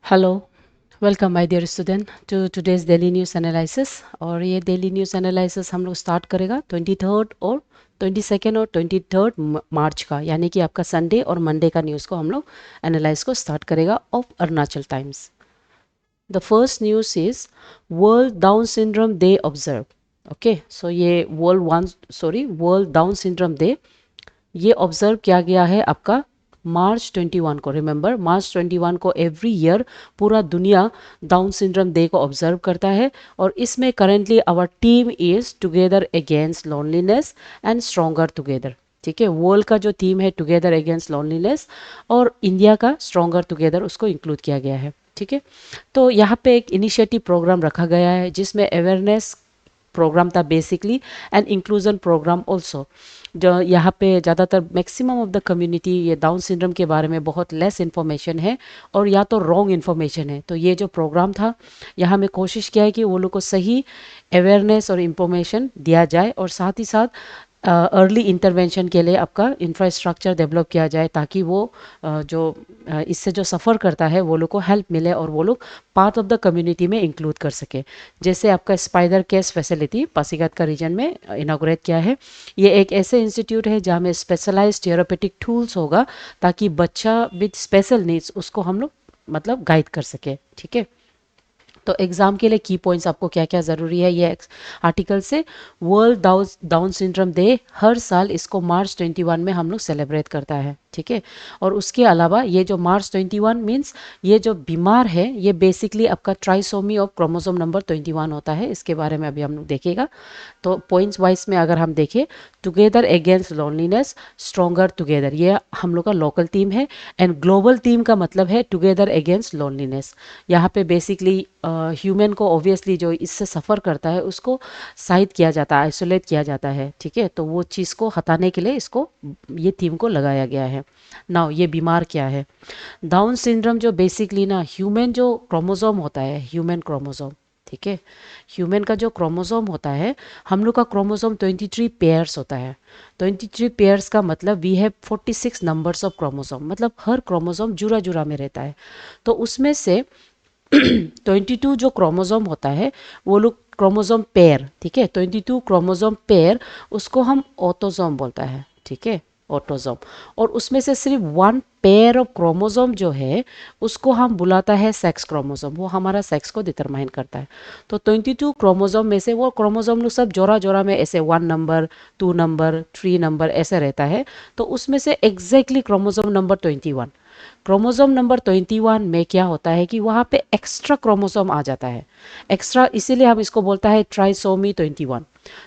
Hello, welcome my dear student to today's daily news analysis. और ये daily news analysis हम लोग start करेगा 23 और 22 और 23 मार्च का, यानी कि आपका संडे और मंडे का न्यूज़ को हम लोग एनालाइज को स्टार्ट करेगा of Arunachal Times. The first news is world Down syndrome day observe. Okay, so ये वर्ल्ड डाउन सिंड्रोम डे ये ऑब्जर्व किया गया है आपका मार्च 21 को। रिमेंबर, मार्च 21 को एवरी ईयर पूरा दुनिया डाउन सिंड्रोम डे को ऑब्जर्व करता है। और इसमें currently our team is together against loneliness and stronger together. ठीक है, वर्ल्ड का जो थीम है टुगेदर अगेंस्ट लोनलीनेस, और इंडिया का स्ट्रोंगर टुगेदर उसको इंक्लूड किया गया है। ठीक है, तो यहाँ पे एक इनिशिएटिव प्रोग्राम रखा गया है जिसमें अवेयरनेस प्रोग्राम था basically, and inclusion program also. जो यहाँ पे ज़्यादातर मैक्सिमम ऑफ द कम्युनिटी ये डाउन सिंड्रोम के बारे में बहुत लेस इन्फॉर्मेशन है, और या तो रॉन्ग इन्फॉर्मेशन है। तो ये जो प्रोग्राम था, यहाँ में कोशिश किया है कि वो लोग को सही अवेयरनेस और इन्फॉर्मेशन दिया जाए, और साथ ही साथ अर्ली इंटरवेंशन के लिए आपका इंफ्रास्ट्रक्चर डेवलप किया जाए, ताकि वो इससे जो सफ़र करता है वो लोग को हेल्प मिले और वो लोग पार्ट ऑफ द कम्युनिटी में इंक्लूड कर सके। जैसे आपका स्पाइडर केस फैसिलिटी पासीघाट का रीजन में इनाग्रेट किया है। ये एक ऐसे इंस्टीट्यूट है जहाँ में स्पेशलाइज्ड थेरापेटिक टूल्स होगा, ताकि बच्चा विद स्पेशल नीड्स उसको हम लोग मतलब गाइड कर सके। ठीक है, तो एग्जाम के लिए की पॉइंट्स आपको क्या क्या ज़रूरी है ये आर्टिकल से। वर्ल्ड डाउन सिंड्रोम डे हर साल इसको मार्च 21 में हम लोग सेलिब्रेट करता है। ठीक है, और उसके अलावा ये जो मार्च 21 मीन्स ये जो बीमार है ये बेसिकली आपका ट्राइसोमी ऑफ क्रोमोसोम नंबर 21 होता है। इसके बारे में अभी हम लोग देखेगा। तो पॉइंट्स वाइज में अगर हम देखें, together against loneliness, stronger together, ये हम लोग का लोकल टीम है। एंड ग्लोबल टीम का मतलब है टुगेदर अगेंस्ट लोनलीनेस। यहाँ पे बेसिकली ह्यूमन को ऑब्वियसली जो इससे सफ़र करता है उसको साइड किया जाता है, आइसोलेट किया जाता है। ठीक है, तो वो चीज़ को हटाने के लिए इसको ये थीम को लगाया गया है। नाउ ये बीमार क्या है? डाउन सिंड्रोम जो बेसिकली ना ह्यूमन जो क्रोमोसोम होता है, ह्यूमन क्रोमोसोम। ठीक है, ह्यूमन का जो क्रोमोसोम होता है, हम लोग का क्रोमोसोम 23 पेयर्स होता है। 23 पेयर्स का मतलब we have 46 numbers of chromosome, मतलब हर क्रोमोसोम जुड़ा जुड़ा में रहता है। तो उसमें से 22 जो क्रोमोसोम होता है वो लोग क्रोमोसोम पेयर। ठीक है, 22 क्रोमोसोम पेयर उसको हम ऑटोसोम बोलता है। ठीक है, ऑटोसोम। और उसमें से सिर्फ वन पेयर ऑफ क्रोमोसोम जो है उसको हम बुलाता है सेक्स क्रोमोसोम, वो हमारा सेक्स को डिटरमाइन करता है। तो 22 क्रोमोसोम में से वो क्रोमोसोम लोग सब जोड़ा जोड़ा में ऐसे 1 नंबर, 2 नंबर, 3 नंबर ऐसे रहता है। तो उसमें से exactly chromosome number 21, chromosome number 21 में क्या होता है कि वहाँ पे एक्स्ट्रा क्रोमोसोम आ जाता है। एक्स्ट्रा इसीलिए हम इसको बोलता है ट्राइसोमी 21।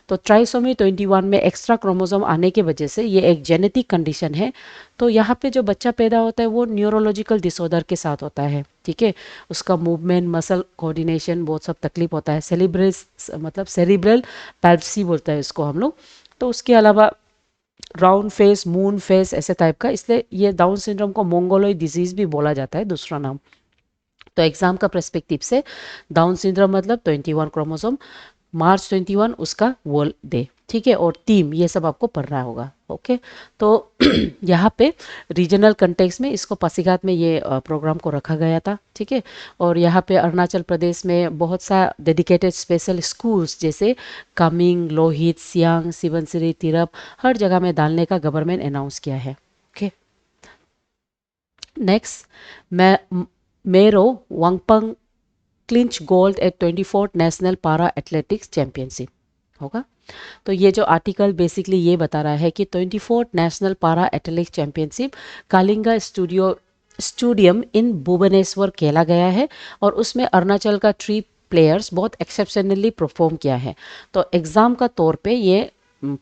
तो ट्राइसोमी 21 में एक्स्ट्रा क्रोमोसोम आने की वजह से ये एक जेनेटिक कंडीशन है। तो यहाँ पे जो बच्चा पैदा होता है वो न्यूरोलॉजिकल डिसऑर्डर के साथ होता है। ठीक है, उसका मूवमेंट, मसल कोऑर्डिनेशन बहुत सब तकलीफ होता है। सेलिब्रल मतलब सेरिब्रल पैल्सी बोलता है इसको हम लोग। तो उसके अलावा राउंड फेस, मून फेस ऐसे टाइप का, इसलिए ये डाउन सिंड्रोम को मोंगोलॉइड डिजीज भी बोला जाता है, दूसरा नाम। तो एग्जाम का पर्सपेक्टिव से डाउन सिंड्रोम मतलब 21 क्रोमोसोम, मार्च 21 उसका वर्ल्ड डे। ठीक है, और टीम ये सब आपको पढ़ना होगा। ओके, तो यहाँ पे रीजनल कंटेक्स में इसको पासीघाट में ये प्रोग्राम को रखा गया था। ठीक है, और यहाँ पे अरुणाचल प्रदेश में बहुत सा डेडिकेटेड स्पेशल स्कूल्स जैसे कामिंग, लोहित, सियांग, सिवनसिरी, तिरप हर जगह में डालने का गवर्नमेंट अनाउंस किया है। ओके, नेक्स्ट, मैं Mero Wangpang clinch gold at 24th national para athletics championship होगा। तो ये जो आर्टिकल बेसिकली ये बता रहा है कि 24th national para athletics championship Kalinga stadium in Bhubaneswar खेला गया है, और उसमें अरुणाचल का 3 प्लेयर्स बहुत एक्सेप्शनली परफॉर्म किया है। तो एग्ज़ाम का तौर पे ये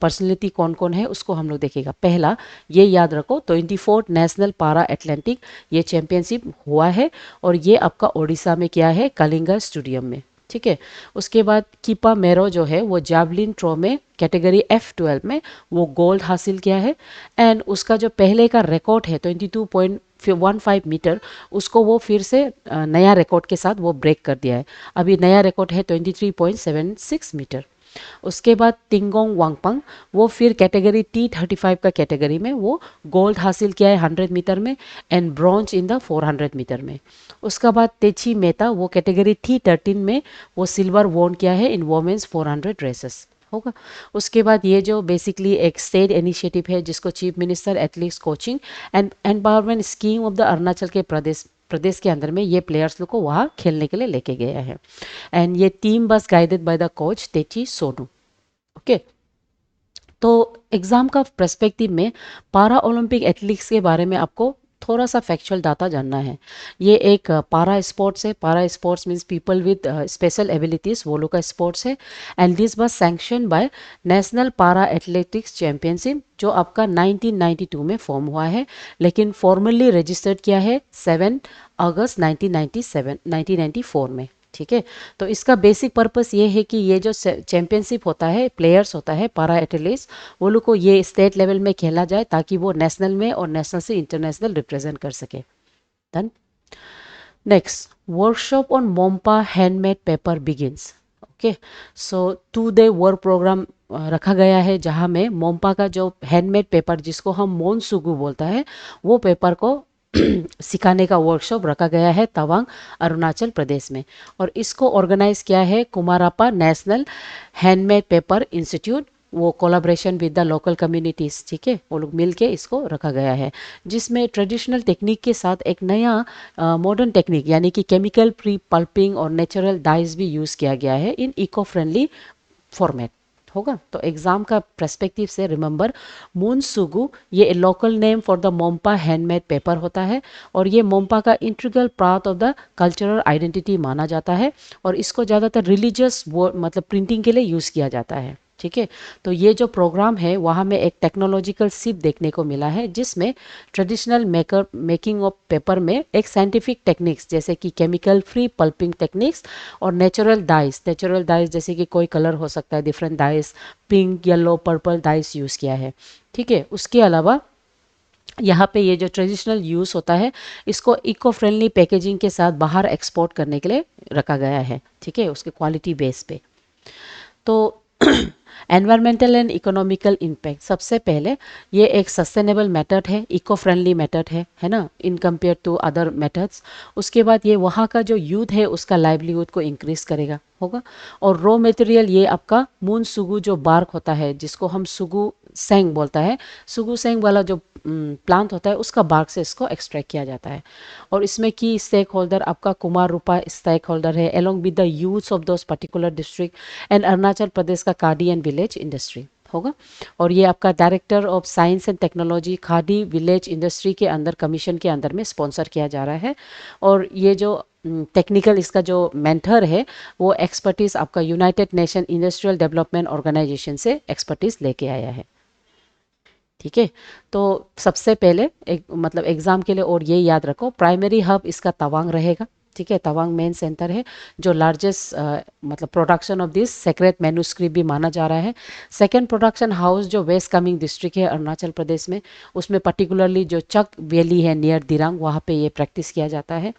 पर्सनैलिटी कौन कौन है उसको हम लोग देखेगा। पहला, ये याद रखो 24th नेशनल पारा एथलेटिक ये चैंपियनशिप हुआ है, और ये आपका ओडिशा में क्या है, कलिंगा स्टेडियम में। ठीक है, उसके बाद कीपा मेरो जो है वो जैवलिन थ्रो में कैटेगरी F12 में वो गोल्ड हासिल किया है। एंड उसका जो पहले का रिकॉर्ड है 22.15 मीटर, उसको वो फिर से नया रिकॉर्ड के साथ वो ब्रेक कर दिया है। अभी नया रिकॉर्ड है 23.76 मीटर। उसके बाद तिंगोंग वांगपंग, वो फिर कैटेगरी T35 का कैटेगरी में वो गोल्ड हासिल किया है 100 मीटर में and bronze in the 400 metre में। उसका बाद तेची मेहता, वो कैटेगरी T13 में वो सिल्वर वॉन किया है इन वोमेंस 400 रेसेस होगा। उसके बाद ये जो बेसिकली एक स्टेट इनिशिएटिव है जिसको chief minister athletes coaching and empowerment scheme of the Arunachal के प्रदेश के अंदर में ये प्लेयर्स लोग को वहाँ खेलने के लिए लेके गया है। एंड ये टीम बस guided by the coach Techi Sonu. Okay, तो एग्ज़ाम का पर्सपेक्टिव में पारा ओलंपिक एथलीट्स के बारे में आपको थोड़ा सा फैक्चुअल डाटा जानना है। ये एक पारा स्पोर्ट्स है। पारा sports means people with special abilities, वो लोग का स्पोर्ट्स है। And this was sanction bye national para athletics championship, जो आपका 1992 में फॉर्म हुआ है, लेकिन फॉर्मली रजिस्टर्ड किया है 7 अगस्त 1994 में। ठीक है, तो इसका बेसिक पर्पस ये है कि ये जो चैंपियनशिप होता है, प्लेयर्स होता है पारा एथलीट्स, वो लोग को ये स्टेट लेवल में खेला जाए ताकि वो नेशनल में और नेशनल से इंटरनेशनल रिप्रेजेंट कर सके। Done. Next, workshop on Monpa handmade paper begins. Okay, so 2 day work programme रखा गया है जहाँ में मोम्पा का जो हैंडमेड पेपर जिसको हम मोनसुगु बोलता है, वो पेपर को सिखाने का वर्कशॉप रखा गया है तवांग, अरुणाचल प्रदेश में। और इसको ऑर्गेनाइज किया है कुमारापा नेशनल हैंडमेड पेपर इंस्टीट्यूट, वो collaboration with the local communities. ठीक है, वो लोग मिल के इसको रखा गया है, जिसमें ट्रेडिशनल टेक्निक के साथ एक नया मॉडर्न टेक्निक यानी कि केमिकल प्री पल्पिंग और नेचुरल डाइज भी यूज़ किया गया है इन इको फ्रेंडली फॉर्मेट होगा। तो एग्जाम का पर्सपेक्टिव से रिमेंबर, मूनसुगु ये local name for the Monpa handmade paper होता है और ये मोम्पा का integral part of the cultural identity माना जाता है और इसको ज़्यादातर रिलीजियस मतलब प्रिंटिंग के लिए यूज़ किया जाता है। ठीक है, तो ये जो प्रोग्राम है वहाँ में एक टेक्नोलॉजिकल शिफ्ट देखने को मिला है जिसमें ट्रेडिशनल मेकिंग ऑफ पेपर में एक साइंटिफिक टेक्निक्स जैसे कि केमिकल फ्री पल्पिंग टेक्निक्स और नेचुरल डाइस जैसे कि कोई कलर हो सकता है, different dice, pink, yellow, purple dice use किया है। ठीक है, उसके अलावा यहाँ पे ये जो ट्रेडिशनल यूज़ होता है इसको इको फ्रेंडली पैकेजिंग के साथ बाहर एक्सपोर्ट करने के लिए रखा गया है। ठीक है, उसके क्वालिटी बेस पे। तो एनवायरमेंटल एंड इकोनॉमिकल इम्पैक्ट, सबसे पहले ये एक सस्टेनेबल मेथड है, इको फ्रेंडली मेथड है ना, in compare to other methods. उसके बाद ये वहाँ का जो यूथ है उसका लाइवलीहुड को इंक्रीज करेगा होगा। और रॉ मटेरियल ये आपका मून सुगु जो बार्क होता है जिसको हम सुगु सेंग बोलता है, सुगु सेंग वाला जो प्लांट होता है उसका बार्क से इसको एक्सट्रैक्ट किया जाता है। और इसमें की स्टेक होल्डर आपका कुमार रूपा स्टेक होल्डर है along with the youths of those particular district and Arunachal Pradesh का खादी एंड विलेज इंडस्ट्री होगा। और ये आपका director of science and technology khadi village industry के अंदर कमीशन के अंदर में स्पॉन्सर किया जा रहा है। और ये जो टेक्निकल इसका जो मेंटर है वो एक्सपर्टीज आपका United Nation industrial development organisation से एक्सपर्टीज लेके आया है। ठीक है, तो सबसे पहले एक मतलब एग्जाम के लिए और ये याद रखो, प्राइमरी हब इसका तवांग रहेगा। ठीक है, तवांग मेन सेंटर है जो लार्जेस्ट मतलब production of this secret manuscript भी माना जा रहा है। सेकंड प्रोडक्शन हाउस जो वेस्ट कामेंग डिस्ट्रिक्ट है अरुणाचल प्रदेश में, उसमें पर्टिकुलरली जो चक वैली है नियर दिरांग, वहाँ पे ये प्रैक्टिस किया जाता है।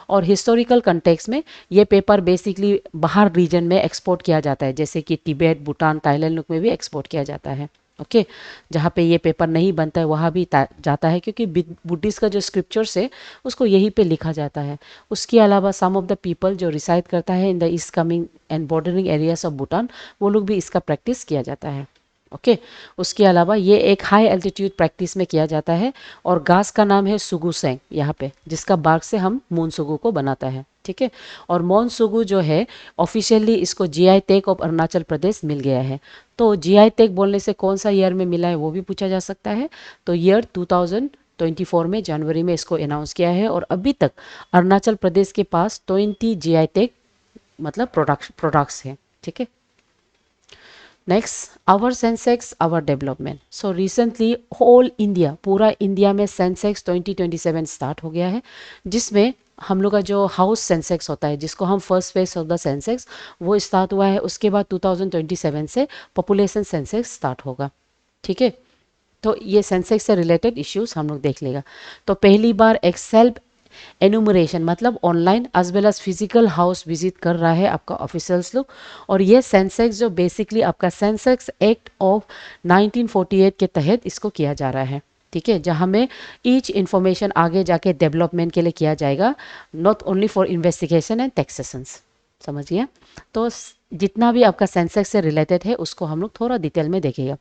और हिस्टोरिकल कंटेक्स में ये पेपर बेसिकली बाहर रीजन में एक्सपोर्ट किया जाता है, जैसे कि तिब्बत, भूटान, थाईलैंड में भी एक्सपोर्ट किया जाता है। ओके, जहाँ पे ये पेपर नहीं बनता है वहाँ भी जाता है क्योंकि बुद्धिस्ट का जो स्क्रिप्चर्स है उसको यहीं पे लिखा जाता है। उसके अलावा सम ऑफ द पीपल जो रिसाइड करता है in the east coming and bordering areas of Bhutan, वो लोग भी इसका प्रैक्टिस किया जाता है। ओके, उसके अलावा ये एक हाई एल्टीट्यूड प्रैक्टिस में किया जाता है और घास का नाम है सुगु सेंग यहाँ पे, जिसका बार्क से हम मून सुगु को बनाता है। ठीक है, और मोन सुगु जो है ऑफिशियली इसको GI tag of Arunachal Pradesh मिल गया है। तो जीआई टैग बोलने से कौन सा ईयर में मिला है वो भी पूछा जा सकता है। तो ईयर 2024 में जनवरी में इसको अनाउंस किया है और अभी तक अरुणाचल प्रदेश के पास 20 जीआई टैग मतलब प्रोडक्ट्स हैं। ठीक है, next, our census our development. सो रिसेंटली होल इंडिया, पूरा इंडिया में सेंसेक्स 2027 स्टार्ट हो गया है, जिसमें हम लोग का जो हाउस सेंसेक्स होता है जिसको हम first phase of the Sensex वो स्टार्ट हुआ है। उसके बाद 2027 से पॉपुलेशन सेंसेक्स स्टार्ट होगा। ठीक है, तो ये सेंसेक्स से रिलेटेड इश्यूज हम लोग देख लेगा। तो पहली बार एक सेल्फ एनुमरेशन मतलब online as well as physical house visit कर रहा है आपका ऑफिसर्स लोग। और ये सेंसेक्स जो बेसिकली आपका सेंसेक्स एक्ट ऑफ 1948 के तहत इसको किया जा रहा है, ठीक है, जहाँ में ईच इंफॉर्मेशन आगे जाके डेवलपमेंट के लिए किया जाएगा, not only for investigation and taxations. समझिए। तो जितना भी आपका सेंसेक्स से रिलेटेड है उसको हम लोग थोड़ा डिटेल में देखेगा।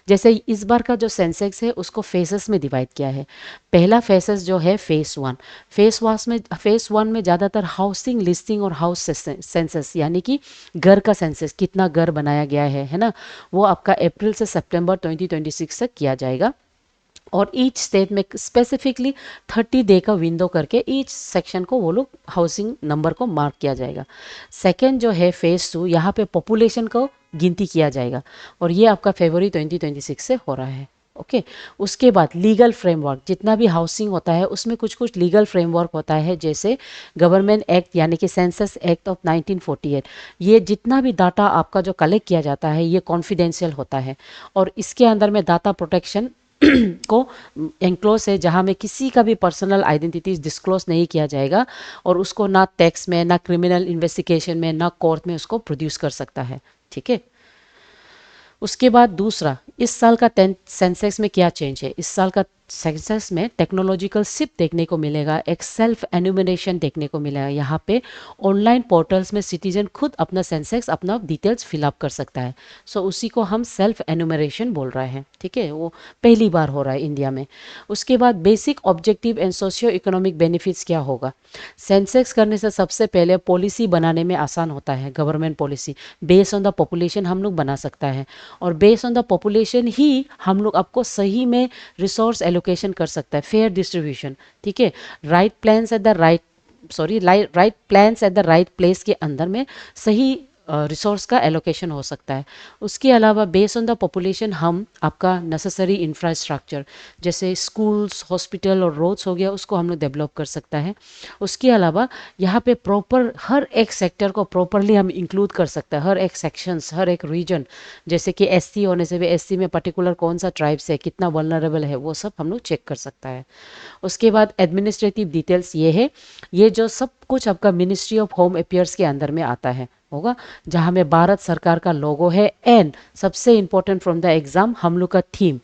जैसे इस बार का जो सेंसेक्स है उसको फेसेस में डिवाइड किया है। पहला फेसेस जो है फेस 1। फेस 1 में ज़्यादातर हाउसिंग लिस्टिंग और हाउस सेंसस यानी कि घर का सेंसस, कितना घर बनाया गया है ना, वो आपका अप्रैल से सितंबर 2026 तक किया जाएगा। और ईच स्टेट में स्पेसिफिकली 30 डे का विंडो करके ईच सेक्शन को वो लोग हाउसिंग नंबर को मार्क किया जाएगा। सेकेंड जो है फेस 2, यहाँ पे पॉपुलेशन को गिनती किया जाएगा और ये आपका फरवरी 2026 से हो रहा है। ओके। उसके बाद लीगल फ्रेमवर्क, जितना भी हाउसिंग होता है उसमें कुछ कुछ लीगल फ्रेमवर्क होता है, जैसे गवर्नमेंट एक्ट यानी कि सेंसस एक्ट ऑफ 1948। ये जितना भी डाटा आपका जो कलेक्ट किया जाता है ये कॉन्फिडेंशियल होता है और इसके अंदर में डाटा प्रोटेक्शन को एंक्लोज है, जहां में किसी का भी पर्सनल आइडेंटिटीज डिस्क्लोज नहीं किया जाएगा और उसको ना टैक्स में, ना क्रिमिनल इन्वेस्टिगेशन में, ना कोर्ट में उसको प्रोड्यूस कर सकता है। ठीक है। उसके बाद दूसरा, इस साल का सेंसेक्स में क्या चेंज है? इस साल का सेंसेक्स में टेक्नोलॉजिकल शिफ्ट देखने को मिलेगा, एक सेल्फ एन्यूमिनेशन देखने को मिलेगा। यहाँ पे ऑनलाइन पोर्टल्स में सिटीजन खुद अपना सेंसेक्स, अपना डिटेल्स फिलअप कर सकता है। सो उसी को हम सेल्फ एन्यूमरेशन बोल रहे हैं। ठीक है, वो पहली बार हो रहा है इंडिया में। उसके बाद basic objective and socio economic benefits क्या होगा? सेंसेक्स करने से सबसे पहले पॉलिसी बनाने में आसान होता है। Government policy based on the population हम लोग बना सकता है और बेस्ड ऑन द पॉपुलेशन ही हम लोग आपको सही में रिसोर्स एलोकेशन कर सकता है, फेयर डिस्ट्रीब्यूशन। ठीक है। Right plans at the right plans at the right place के अंदर में सही रिसोर्स का एलोकेशन हो सकता है। उसके अलावा बेस्ड ऑन द पॉपुलेशन हम आपका नेसेसरी इंफ्रास्ट्रक्चर जैसे स्कूल्स, हॉस्पिटल और रोड्स हो गया उसको हम लोग डेवलप कर सकता है। उसके अलावा यहाँ पे प्रॉपर हर एक सेक्टर को प्रॉपरली हम इंक्लूड कर सकते हैं, हर एक सेक्शंस, हर एक रीजन। जैसे कि एससी होने से भी एससी में पर्टिकुलर कौन सा ट्राइब्स है, कितना वल्नरेबल है, वो सब हम लोग चेक कर सकता है। उसके बाद एडमिनिस्ट्रेटिव डिटेल्स ये है, ये जो सब कुछ आपका मिनिस्ट्री ऑफ होम अफेयर्स के अंदर में आता है होगा, जहां में भारत सरकार का लोगो है। एंड सबसे इंपॉर्टेंट फ्रॉम द एग्जाम हम लोग का थीम,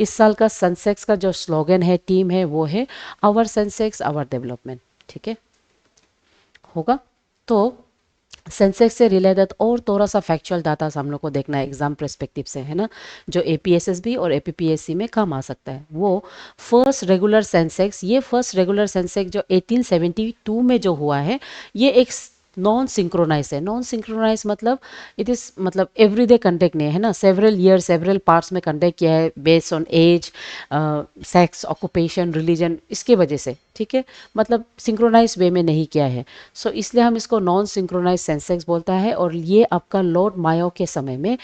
इस साल का सेंसेक्स का जो स्लोगन है, टीम है, वो है आवर सेंसेक्स आवर डेवलपमेंट। ठीक है, होगा। तो सेंसेक्स से रिलेटेड और थोड़ा सा फैक्चुअल डाटा हम लोग को देखना है एग्जाम पर्सपेक्टिव से, है ना, जो एपीएसएसबी और एपीपीएससी में काम आ सकता है। वो फर्स्ट रेगुलर सेंसेक्स, ये फर्स्ट रेगुलर सेंसेक्स जो 1872 में जो हुआ है, ये एक नॉन सिंक्रोनाइज है। नॉन सिंक्रोनाइज मतलब इट इज मतलब एवरीडे कंडक्ट नहीं है ना, सेवरल ईयर सेवरल पार्ट्स में कंडक्ट किया है based on age, sex, occupation, religion, इसके वजह से। ठीक है, मतलब सिंक्रोनाइज वे में नहीं किया है। सो इसलिए हम इसको नॉन सिंक्रोनाइज सेंसेक्स बोलता है और ये आपका लॉर्ड मायो के समय में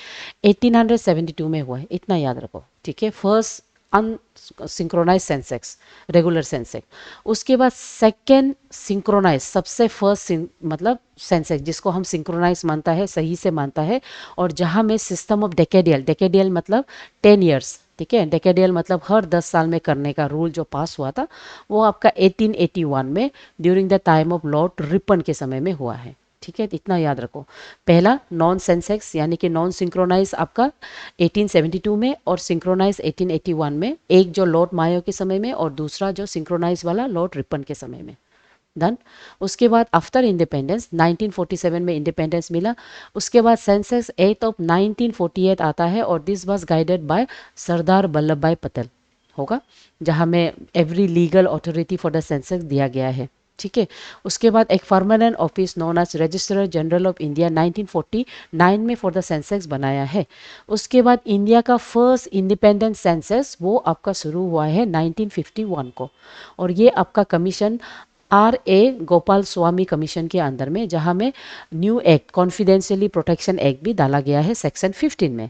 1872 में हुआ है, इतना याद रखो। ठीक है, फर्स्ट अनसिंक्रोनाइज सेंसेक्स, रेगुलर सेंसेक्स। उसके बाद सेकेंड सिंक्रोनाइज, सबसे फर्स्ट मतलब सेंसेक्स जिसको हम सिंक्रोनाइज मानता है, सही से मानता है, और जहां में सिस्टम ऑफ डेकेडियल, डेकेडियल मतलब 10 ईयर्स, ठीक है, डेकेडियल मतलब हर 10 साल में करने का रूल जो पास हुआ था, वो आपका 1881 में during the time of Lord Ripon के समय में हुआ है। ठीक है, तो इतना याद रखो। पहला नॉन सेंसेक्स यानी कि नॉन सिंक्रोनाइज आपका 1872 में और सिंक्रोनाइज 1881 में, एक जो लॉर्ड मायो के समय में और दूसरा जो सिंक्रोनाइज वाला लॉर्ड रिपन के समय में। डन। उसके बाद आफ्टर इंडिपेंडेंस 1947 में इंडिपेंडेंस मिला। उसके बाद सेंसस एक्ट ऑफ 1948 आता है और this was guided by Sardar Vallabhbhai Patel होगा, जहां में every legal authority for the census दिया गया है। ठीक है। उसके बाद एक permanent office known as registrar general of India 1949 में फॉर द सेंसस बनाया है। उसके बाद इंडिया का फर्स्ट इंडिपेंडेंट सेंसस वो आपका शुरू हुआ है 1951 को, और ये आपका commission RA Gopal Swami commission के अंदर में, जहां में new act confidentiality protection act भी डाला गया है सेक्शन 15 में।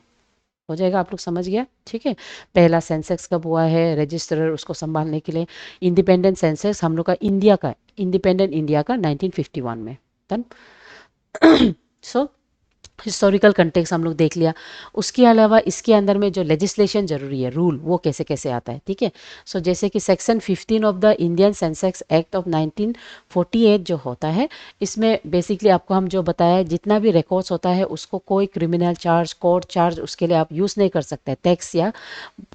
हो जाएगा, आप लोग समझ गया। ठीक है, पहला सेंसेक्स कब हुआ है, रजिस्ट्रर उसको संभालने के लिए। इंडिपेंडेंट सेंसेक्स हम लोग का इंडिया का, इंडिपेंडेंट इंडिया का 1951 में। डन। सो हिस्टोरिकल कंटेक्स्ट हम लोग देख लिया। उसके अलावा इसके अंदर में जो लेजिस्लेशन ज़रूरी है, रूल, वो कैसे कैसे आता है, ठीक है। सो जैसे कि section 15 of the Indian Sensex act of 1948 जो होता है, इसमें बेसिकली आपको हम जो बताया है, जितना भी रिकॉर्ड्स होता है उसको कोई क्रिमिनल चार्ज, कोर्ट चार्ज उसके लिए आप यूज़ नहीं कर सकते, टैक्स या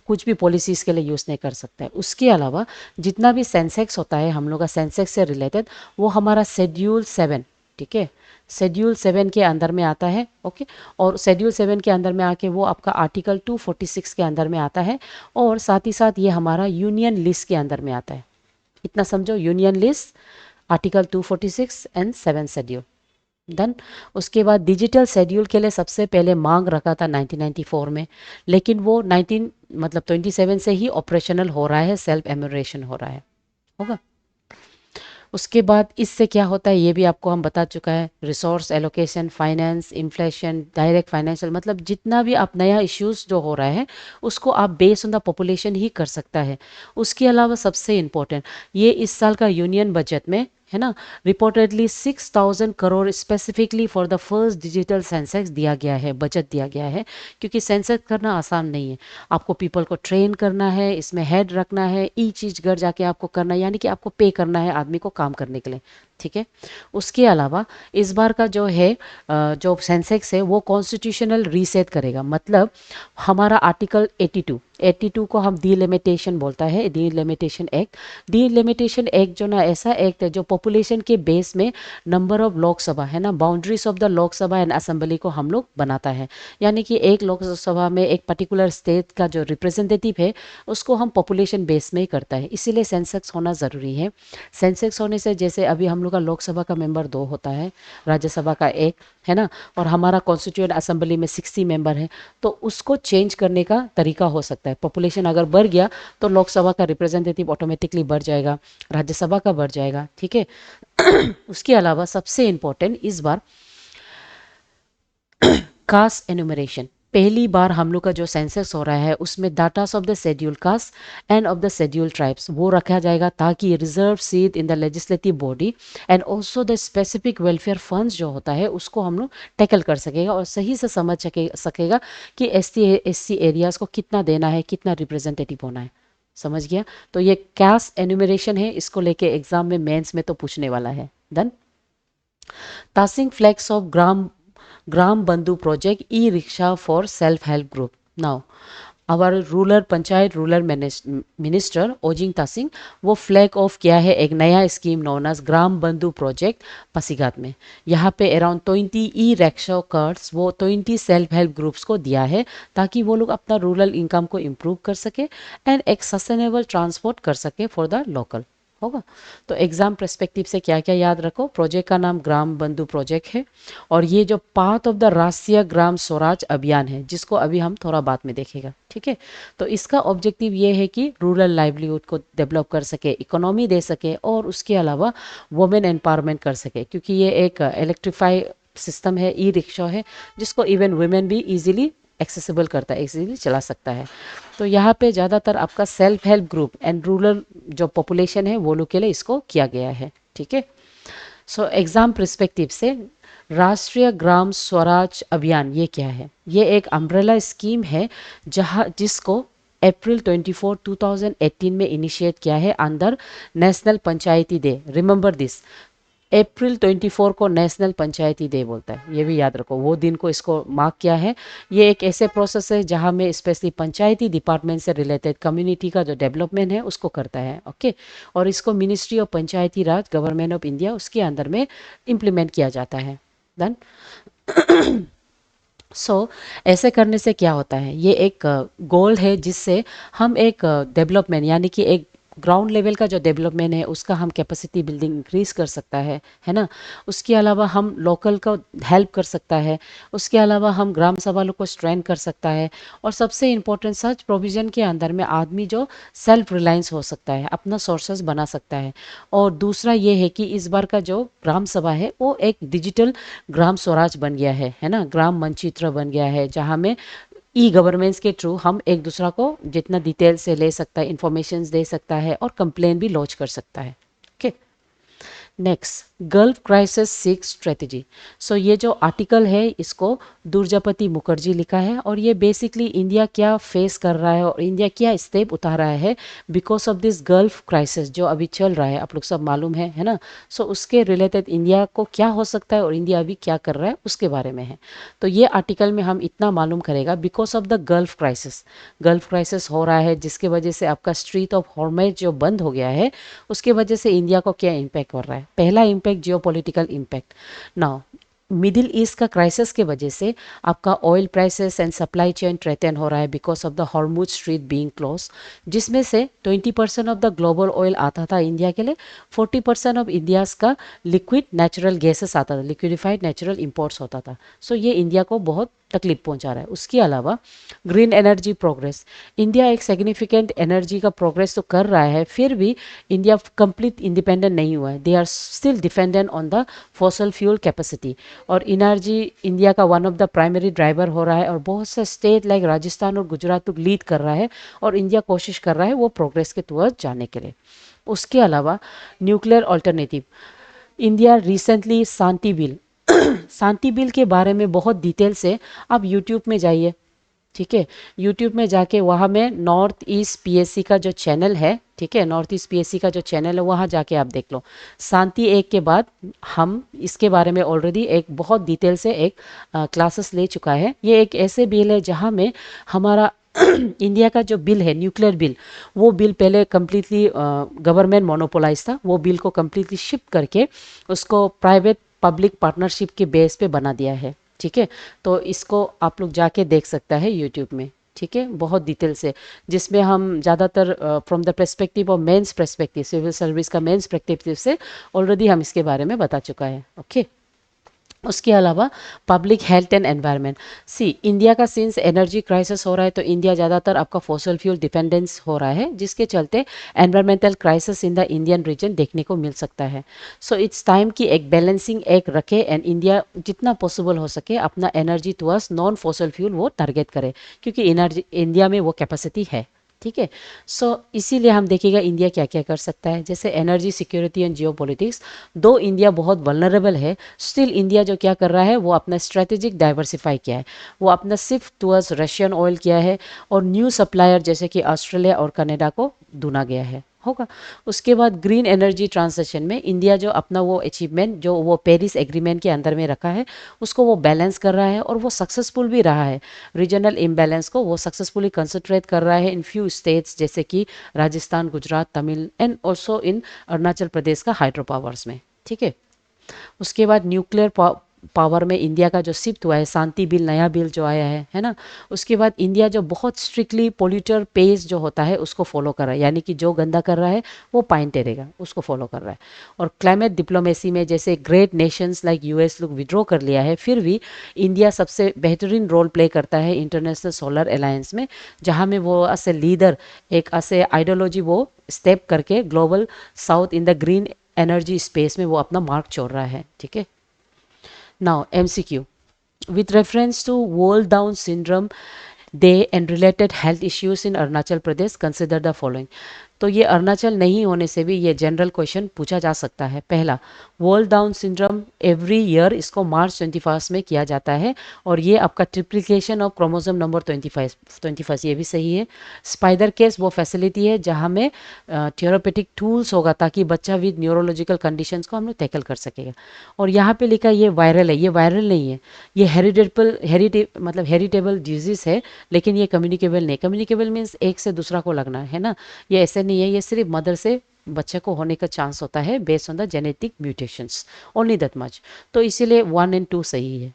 कुछ भी पॉलिसीज़ के लिए यूज़ नहीं कर सकते। उसके अलावा जितना भी सेंसेक्स होता है हम लोग का सेंसेक्स से रिलेटेड, वो हमारा शेड्यूल 7, ठीक है, शेड्यूल 7 के अंदर में आता है, ओके। और शेड्यूल 7 के अंदर में आके वो आपका आर्टिकल 246 के अंदर में आता है, और साथ ही साथ ये हमारा यूनियन लिस्ट के अंदर में आता है। इतना समझो, union list, article 246 and 7 schedule. Done. उसके बाद डिजिटल शेड्यूल के लिए सबसे पहले मांग रखा था 1994 में, लेकिन वो 19 मतलब 27 से ही ऑपरेशनल हो रहा है, सेल्फ एम्यूरेशन हो रहा है, होगा। उसके बाद इससे क्या होता है ये भी आपको हम बता चुका है, resource allocation, finance, inflation, direct financial, मतलब जितना भी आप नया इश्यूज जो हो रहा है उसको आप बेस्ड ऑन द पॉपुलेशन ही कर सकता है। उसके अलावा सबसे इम्पोर्टेंट, ये इस साल का यूनियन बजट में है ना, reportedly 6,000 crore specifically for the first digital Sensex दिया गया है, बजट दिया गया है। क्योंकि सेंसेक्स करना आसान नहीं है, आपको पीपल को ट्रेन करना है, इसमें हेड रखना है, ई चीज घर जाके आपको करना है, यानी कि आपको पे करना है आदमी को काम करने के लिए, ठीक है। उसके अलावा इस बार का जो है जो सेंसेक्स है वो कॉन्स्टिट्यूशनल रीसेट करेगा, मतलब हमारा आर्टिकल 82 को हम डीलिमिटेशन बोलता है, डीलिमिटेशन एक्ट। डीलिमिटेशन एक्ट जो ना ऐसा एक्ट है जो पॉपुलेशन के बेस में नंबर ऑफ लोकसभा है ना, boundaries of the Lok Sabha and assembly को हम लोग बनाता है। यानी कि एक लोकसभा में एक पर्टिकुलर स्टेट का जो रिप्रेजेंटेटिव है उसको हम पॉपुलेशन बेस में ही करता है, इसीलिए सेंसेक्स होना ज़रूरी है। सेंसेक्स होने से जैसे अभी हम लोग का लोकसभा का मेंबर 2 होता है, राज्यसभा का 1 है ना, और हमारा कॉन्स्टिट्यूएंट असेंबली में 60 मेंबर है, तो उसको चेंज करने का तरीका हो सकता है। पॉपुलेशन अगर बढ़ गया तो लोकसभा का रिप्रेजेंटेटिव ऑटोमेटिकली बढ़ जाएगा, राज्यसभा का बढ़ जाएगा, ठीक है। उसके अलावा सबसे इम्पोर्टेंट इस बार कास्ट एनुमरेशन, पहली बार हम लोग का जो सेंसस हो रहा है उसमें datas of the schedule caste end of the schedule tribes वो रखा जाएगा, ताकि reserve seat in the legislative body and also the specific welfare funds जो होता है उसको हम लोग टैकल कर सकेगा और सही से समझ सकेगा कि एससी एरियाज को कितना देना है, कितना रिप्रेजेंटेटिव होना है। समझ गया। तो ये कास्ट एनुमरेशन है, इसको लेके एग्जाम में मेंस में तो पूछने वाला है। Done. Passing flags of Gram Bandhu project e-rickshaw for self-help group. Now, our rural panchayat rural minister Ojing Tasing वो फ्लैग ऑफ किया है एक नया स्कीम नोन एज ग्राम बंधु प्रोजेक्ट पासीघाट में। यहाँ पे अराउंड 20 ई रिक्शा कार्ड्स वो 20 सेल्फ हेल्प ग्रुप्स को दिया है, ताकि वो लोग अपना रूरल इनकम को इम्प्रूव कर सके एंड एक सस्टेनेबल ट्रांसपोर्ट कर सके फॉर द लोकल, होगा। तो एग्जाम पर्सपेक्टिव से क्या क्या याद रखो, प्रोजेक्ट का नाम ग्राम बंधु प्रोजेक्ट है, और ये जो पार्ट ऑफ द राष्ट्रीय ग्राम स्वराज अभियान है जिसको अभी हम थोड़ा बाद में देखेगा, ठीक है। तो इसका ऑब्जेक्टिव ये है कि रूरल लाइवलीहुड को डेवलप कर सके, इकोनॉमी दे सके, और उसके अलावा वुमेन एम्पावरमेंट कर सके, क्योंकि ये एक इलेक्ट्रीफाई सिस्टम है, ई रिक्शा है, जिसको इवन वुमेन भी इजीली एक्सेसिबल करता है, इजीली चला सकता है। तो यहाँ पे ज़्यादातर आपका self help group and rural जो पॉपुलेशन है वो लोग के लिए इसको किया गया है, ठीक है। सो एग्जाम पर्सपेक्टिव से राष्ट्रीय ग्राम स्वराज अभियान ये क्या है, ये एक अम्ब्रेला स्कीम है जहाँ जिसको अप्रैल 24 2018 में इनिशिएट किया है under national Panchayati day. Remember this, April 24 को नेशनल पंचायती डे बोलता है, ये भी याद रखो, वो दिन को इसको मार्क किया है। ये एक ऐसे प्रोसेस है जहाँ में स्पेशली पंचायती डिपार्टमेंट से रिलेटेड कम्युनिटी का जो डेवलपमेंट है उसको करता है, ओके। और इसको ministry of Panchayati Raj government of India उसके अंदर में इम्प्लीमेंट किया जाता है। डन। ऐसे करने से क्या होता है, ये एक गोल है जिससे हम एक डेवलपमेंट यानी कि एक ग्राउंड लेवल का जो डेवलपमेंट है उसका हम कैपेसिटी बिल्डिंग इंक्रीज कर सकता है ना। उसके अलावा हम लोकल को हेल्प कर सकता है, उसके अलावा हम ग्राम सभा लोग को स्ट्रेंथ कर सकता है, और सबसे इम्पोर्टेंट सच प्रोविजन के अंदर में आदमी जो सेल्फ रिलायंस हो सकता है, अपना सोर्सेस बना सकता है। और दूसरा ये है कि इस बार का जो ग्राम सभा है वो एक डिजिटल ग्राम स्वराज बन गया है ना, ग्राम मनचित्र बन गया है, जहाँ में ई गवर्नेंस के थ्रू हम एक दूसरा को जितना डिटेल से ले सकता है, इंफॉर्मेशन दे सकता है, और कंप्लेन भी लॉन्च कर सकता है, okay. Next, gulf crisis six strategy. So ये जो आर्टिकल है इसको दुर्जापति मुखर्जी लिखा है और ये बेसिकली इंडिया क्या फेस कर रहा है और इंडिया क्या स्टेप उठा रहा है because of this gulf crisis जो अभी चल रहा है, आप लोग सब मालूम है ना। सो उसके रिलेटेड इंडिया को क्या हो सकता है और इंडिया अभी क्या कर रहा है उसके बारे में है। तो ये आर्टिकल में हम इतना मालूम करेगा because of the gulf crisis हो रहा है जिसके वजह से आपका स्ट्रीट ऑफ हॉर्मेज जो बंद हो गया है उसके वजह से इंडिया को क्या इम्पैक्ट कर रहा है। पहला impact geopolitical impact. Now middle east का क्राइसिस के वजह से आपका oil prices and supply chain threaten हो रहा है because of the Hormuz street being close, जिसमें से 20% ऑफ द ग्लोबल ऑयल आता था इंडिया के लिए, 40% ऑफ इंडियाज का लिक्विड नेचुरल गैसेस आता था, लिक्विडिफाइड नेचुरल इंपोर्ट्स होता था। सो ये इंडिया को बहुत तकलीफ पहुंचा रहा है। उसके अलावा ग्रीन एनर्जी प्रोग्रेस, इंडिया एक सिग्निफिकेंट एनर्जी का प्रोग्रेस तो कर रहा है, फिर भी इंडिया कंप्लीट इंडिपेंडेंट नहीं हुआ है। They are still dependent on the fossil fuel capacity और एनर्जी इंडिया का one of the primary driver हो रहा है और बहुत से स्टेट लाइक राजस्थान और गुजरात तो लीड कर रहा है और इंडिया कोशिश कर रहा है वो प्रोग्रेस के टुवर्ड्स जाने के लिए। उसके अलावा न्यूक्लियर ऑल्टरनेटिव, इंडिया रिसेंटली शांति बिल शांति बिल के बारे में बहुत डिटेल से आप यूट्यूब में जाइए, ठीक है। यूट्यूब में जाके वहाँ में नॉर्थ ईस्ट पीएससी का जो चैनल है, ठीक है, नॉर्थ ईस्ट पीएससी का जो चैनल है वहाँ जाके आप देख लो। शांति एक के बाद हम इसके बारे में ऑलरेडी एक बहुत डिटेल से एक क्लासेस ले चुका है। ये एक ऐसे बिल है जहाँ में हमारा इंडिया का जो बिल है न्यूक्लियर बिल, वो बिल पहले कम्प्लीटली गवर्नमेंट मोनोपोलाइज था, वो बिल को कम्प्लीटली शिफ्ट करके उसको प्राइवेट पब्लिक पार्टनरशिप के बेस पे बना दिया है, ठीक है। तो इसको आप लोग जाके देख सकता है यूट्यूब में, ठीक है, बहुत डिटेल से, जिसमें हम ज़्यादातर from the perspective of mains perspective, civil service का मेंस पर्सपेक्टिव से ऑलरेडी हम इसके बारे में बता चुका है, ओके। उसके अलावा public health and environment, see India का सिंस एनर्जी क्राइसिस हो रहा है तो इंडिया ज़्यादातर आपका फॉसल फ्यूल डिपेंडेंस हो रहा है, जिसके चलते environmental crisis in the Indian reason देखने को मिल सकता है। सो इट्स टाइम कि एक बैलेंसिंग एक रखे एंड इंडिया जितना पॉसिबल हो सके अपना energy towards non fossil fuel वो टारगेट करे, क्योंकि एनर्जी इंडिया में वो कैपेसिटी है, ठीक है। सो इसीलिए हम देखेगा इंडिया क्या क्या कर सकता है, जैसे energy security and Jio politics. दो इंडिया बहुत वल्नरेबल है, स्टिल इंडिया जो क्या कर रहा है वो अपना स्ट्रेटेजिक डाइवर्सिफाई किया है, वो अपना सिर्फ टुवर्ड्स रशियन ऑयल किया है और न्यू सप्लायर जैसे कि ऑस्ट्रेलिया और कनाडा को ढूंढा गया है, होगा। उसके बाद ग्रीन एनर्जी ट्रांजिशन में इंडिया जो अपना वो अचीवमेंट जो वो पेरिस एग्रीमेंट के अंदर में रखा है उसको वो बैलेंस कर रहा है और वो सक्सेसफुल भी रहा है। रीजनल इम्बैलेंस को वो सक्सेसफुली कंसंट्रेट कर रहा है इन फ्यू स्टेट्स जैसे कि Rajasthan, Gujarat, Tamil and also in Arunachal Pradesh का हाइड्रो पावर्स में, ठीक है। उसके बाद न्यूक्लियर पावर में इंडिया का जो शिफ्ट हुआ है, शांति बिल नया बिल जो आया है ना। उसके बाद इंडिया जो बहुत स्ट्रिक्टली पोल्यूटर पेज जो होता है उसको फॉलो कर रहा है, यानी कि जो गंदा कर रहा है वो फाइन ठहरेगा, उसको फॉलो कर रहा है। और क्लाइमेट डिप्लोमेसी में जैसे ग्रेट नेशंस लाइक यूएस लोग विड्रॉ कर लिया है, फिर भी इंडिया सबसे बेहतरीन रोल प्ले करता है इंटरनेशनल सोलर अलायंस में, जहाँ में वो ऐसे लीडर एक ऐसे आइडियोलॉजी वो स्टेप करके global south in the green energy space में वो अपना मार्क छोड़ रहा है, ठीक है। Now, MCQ. With reference to World Down Syndrome Day and related health issues in Arunachal Pradesh, consider the following. तो ये अरुणाचल नहीं होने से भी ये जनरल क्वेश्चन पूछा जा सकता है। पहला, world Down syndrome every year इसको मार्च 21 में किया जाता है और ये आपका ट्रिप्लिकेशन ऑफ क्रोमोसोम नंबर 25 ये भी सही है। स्पाइडर केस वो फैसिलिटी है जहाँ में थेरापेटिक टूल्स होगा ताकि बच्चा विद न्यूरोलॉजिकल कंडीशंस को हम लोग टैकल कर सकेगा। और यहाँ पे लिखा ये वायरल है, ये वायरल नहीं है, ये हेरिटेबल डिजीज है, लेकिन ये कम्युनिकेबल नहीं। कम्युनिकेबल मीन्स एक से दूसरा को लगना है ना, ये ऐसे नहीं है, ये सिर्फ मदर से बच्चे को होने का चांस होता है based on the genetic mutations, only that much. तो इसीलिए 1 और 2 सही है।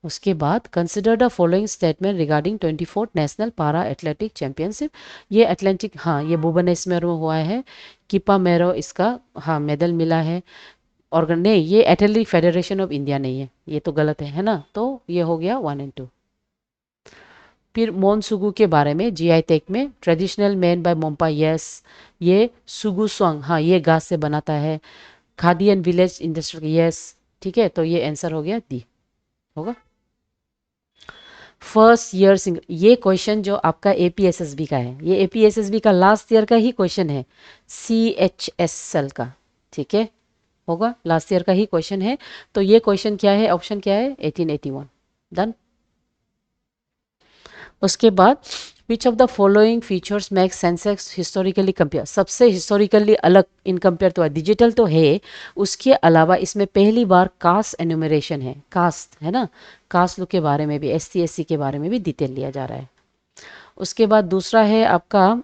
उसके बाद consider the following statement regarding 24th national पारा एथलेटिक चैंपियनशिप। ये एथलेटिक, हाँ ये भुवनेश्वर में हुआ है, किपा मैरो इसका हाँ मेडल मिला है। और नहीं, ये एथलेटिक फेडरेशन ऑफ इंडिया नहीं है, ये तो गलत है ना। तो ये हो गया 1 और 2। फिर मोनसुगु के बारे में जीआई टैग में traditional man bye Monpa, yes ये सुगु सॉन्ग, हाँ ये घास से बनाता है। Khadi and village industry, yes ठीक है। तो ये आंसर हो गया डी, होगा। फर्स्ट ईयर सिंगल, ये क्वेश्चन जो आपका एपीएसएसबी का है, ये एपीएसएसबी का लास्ट ईयर का ही क्वेश्चन है, सीएचएसएल का, ठीक है, होगा, लास्ट ईयर का ही क्वेश्चन है। तो ये क्वेश्चन क्या है, ऑप्शन क्या है, 1881। डन। उसके बाद which of the following features make Sensex historically compare, सबसे हिस्टोरिकली अलग इन कंपेयर तो डिजिटल तो है, उसके अलावा इसमें पहली बार कास्ट एन्यूमरेशन है, कास्ट है ना, कास्ट लोग के बारे में भी, एस सी के बारे में भी डिटेल लिया जा रहा है। उसके बाद दूसरा है आपका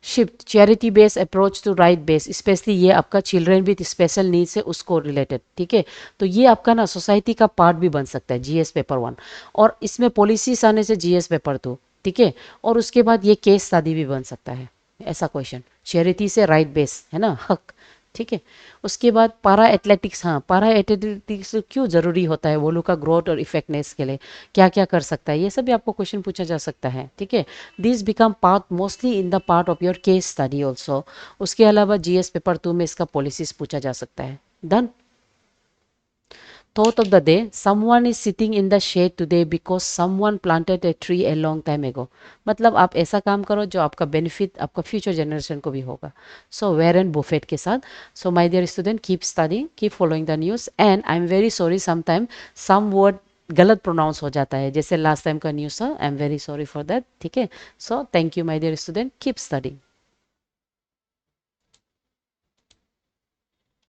shift charity based approach to right base, specially ये आपका चिल्ड्रन विद स्पेशल नीड्स है उसको रिलेटेड, ठीक है। तो ये आपका ना सोसाइटी का पार्ट भी बन सकता है, जीएस पेपर 1, और इसमें पॉलिसीज आने से जीएस पेपर 2, ठीक है। और उसके बाद ये केस स्टडी भी बन सकता है, ऐसा क्वेश्चन, चैरिटी से राइट बेस है ना, हक, ठीक है। उसके बाद पारा एथलेटिक्स, हाँ पारा एथलेटिक्स क्यों ज़रूरी होता है, वो लोग का ग्रोथ और इफेक्टनेस के लिए क्या क्या कर सकता है, ये सब भी आपको क्वेश्चन पूछा जा सकता है, ठीक है। This become part mostly in the part of your case study also. उसके अलावा जीएस पेपर 2 में इसका पॉलिसीज पूछा जा सकता है। Done. Thought of the day, someone is sitting in the shade today because someone planted a tree a long time ago। मतलब आप ऐसा काम करो जो आपका बेनिफिट आपका फ्यूचर जनरेशन को भी होगा। सो वेरन बुफेट के साथ। So my dear student, keep studying, keep following the news, and I am very sorry sometime some word गलत प्रोनाउंस हो जाता है, जैसे लास्ट टाइम का न्यूज़ था, I am very sorry for that, ठीक है। So thank you my dear student, keep studying.